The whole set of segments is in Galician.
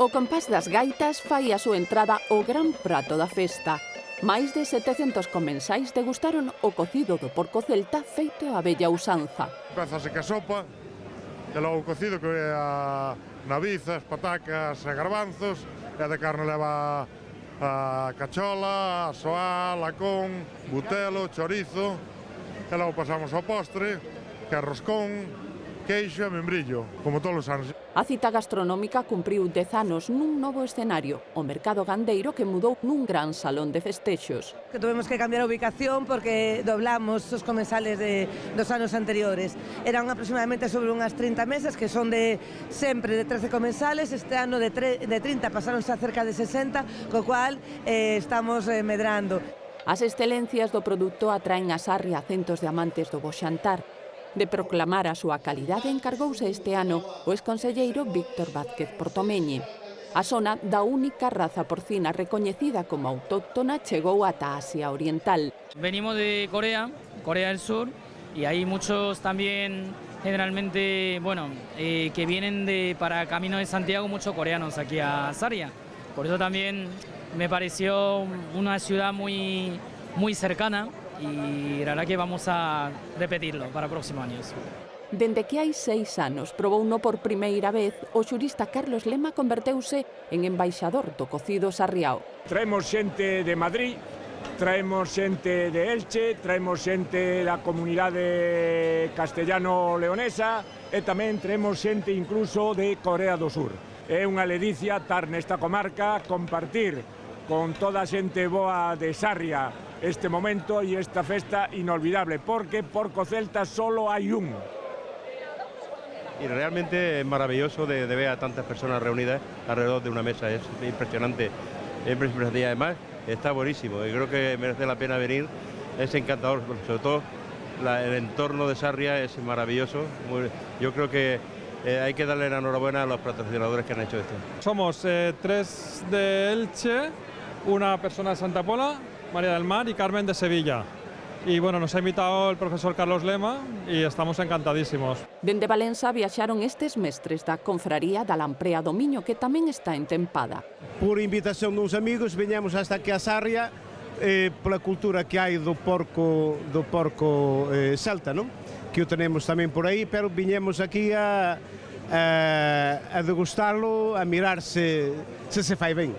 O compás das gaitas fai a súa entrada ao gran prato da festa. Máis de 700 comensais degustaron o cocido do porco celta feito á bella usanza. Empezase ca sopa, e logo o cocido que é a navizas, patacas e garbanzos, e de carne leva a cachola, a soá, lacón, butelo, chorizo, e logo pasamos ao postre, que é roscón, queixo e membrillo, como todos os anos. A cita gastronómica cumpriu 10 anos nun novo escenario, o mercado gandeiro que mudou nun gran salón de festexos. Que tuvemos que cambiar a ubicación porque doblamos os comensales dos anos anteriores. Eran aproximadamente sobre unhas 30 mesas que son sempre de 13 comensales, este ano de 30 pasaronse a cerca de 60, co cual estamos medrando. As excelencias do produto atraen a Sarria a centos de amantes do bo xantar. De proclamar a súa calidade encargouse este ano o exconselleiro Víctor Vázquez Portomeñi. A zona da única raza porcina recoñecida como autóctona chegou ata Asia Oriental. Venimos de Corea, Corea del Sur, y hay muchos también, generalmente, que vienen para Camino de Santiago, muchos coreanos aquí a Sarria. Por eso también me pareció una ciudad muy cercana. Y la verdad que vamos a repetirlo para próximos años. Dende que hai 6 anos probouno por primeira vez, o xurista Carlos Lema converteuse en embaixador do cocido sarriao. Traemos xente de Madrid, traemos xente de Elche, traemos xente da comunidade castellano-leonesa e tamén traemos xente incluso de Corea do Sur. É unha ledicia estar nesta comarca, compartir con toda a xente boa de Sarria este momento e esta festa inolvidable, porque porco celta solo hai un. Y realmente es maravilloso de ver a tantas personas reunidas alrededor de una mesa, es impresionante. Y además está buenísimo y creo que merece la pena venir, es encantador, sobre todo el entorno de Sarria es maravilloso. Yo creo que hay que darle la enhorabuena a los patrocinadores que han hecho esto. Somos 3 de Elche, una persona de Santa Pola, María del Mar y Carmen de Sevilla. Y bueno, nos ha invitado el profesor Carlos Lema y estamos encantadísimos. Dende Valença viaxaron estes mestres da confraría da Lamprea do Miño, que tamén está entempada. Por invitación duns amigos, veñamos hasta aquí a Sarria pola cultura que hai do porco celta, non? Que o tenemos tamén por aí, pero viñemos aquí a degustarlo, a mirar se fai ben.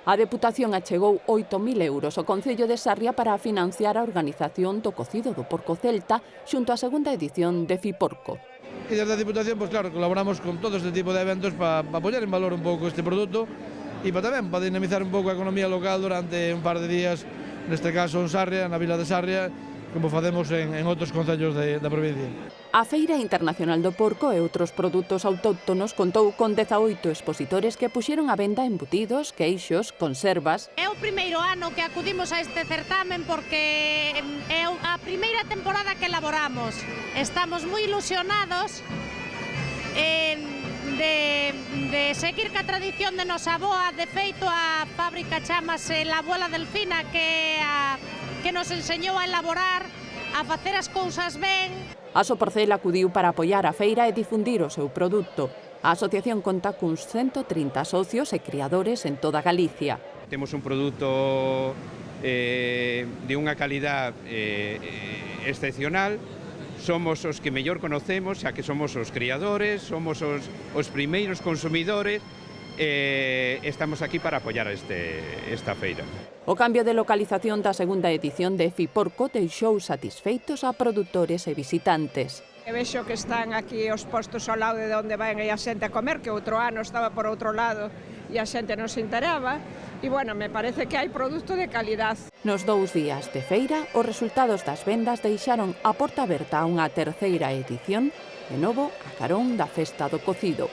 A Deputación achegou 8.000 euros ao Concello de Sarria para financiar a organización do cocido do porco celta xunto á segunda edición de Fiporco. E desde a Diputación, pues claro, colaboramos con todo este tipo de eventos para poñer en valor un pouco este produto e para dinamizar un pouco a economía local durante un par de días, neste caso en Sarria, na vila de Sarria, como facemos en outros concellos da provincia. A Feira Internacional do Porco e outros produtos autóctonos contou con 18 expositores que puxeron a venda embutidos, queixos, conservas. É o primeiro ano que acudimos a este certamen porque é a primeira temporada que elaboramos. Estamos moi ilusionados de seguir ca tradición de nosa avoa. De feito, a fábrica chamase La Abuela Delfina, que nos enseñou a elaborar, a facer as cousas ben. A Soporcel acudiu para apoiar a feira e difundir o seu produto. A asociación conta cuns 130 socios e criadores en toda Galicia. Temos un produto de unha calidad excepcional. Somos os que mellor conocemos, xa que somos os criadores, somos os primeiros consumidores. Estamos aquí para apoiar esta feira. O cambio de localización da segunda edición de Fiporco deixou satisfeitos a produtores e visitantes. Vexo que están aquí os postos ao lado de onde van a xente a comer, que outro ano estaba por outro lado e a xente non se enteraba. E, bueno, me parece que hai produto de calidad. Nos 2 días de feira, os resultados das vendas deixaron a porta aberta a unha terceira edición, de novo a carón da Festa do Cocido.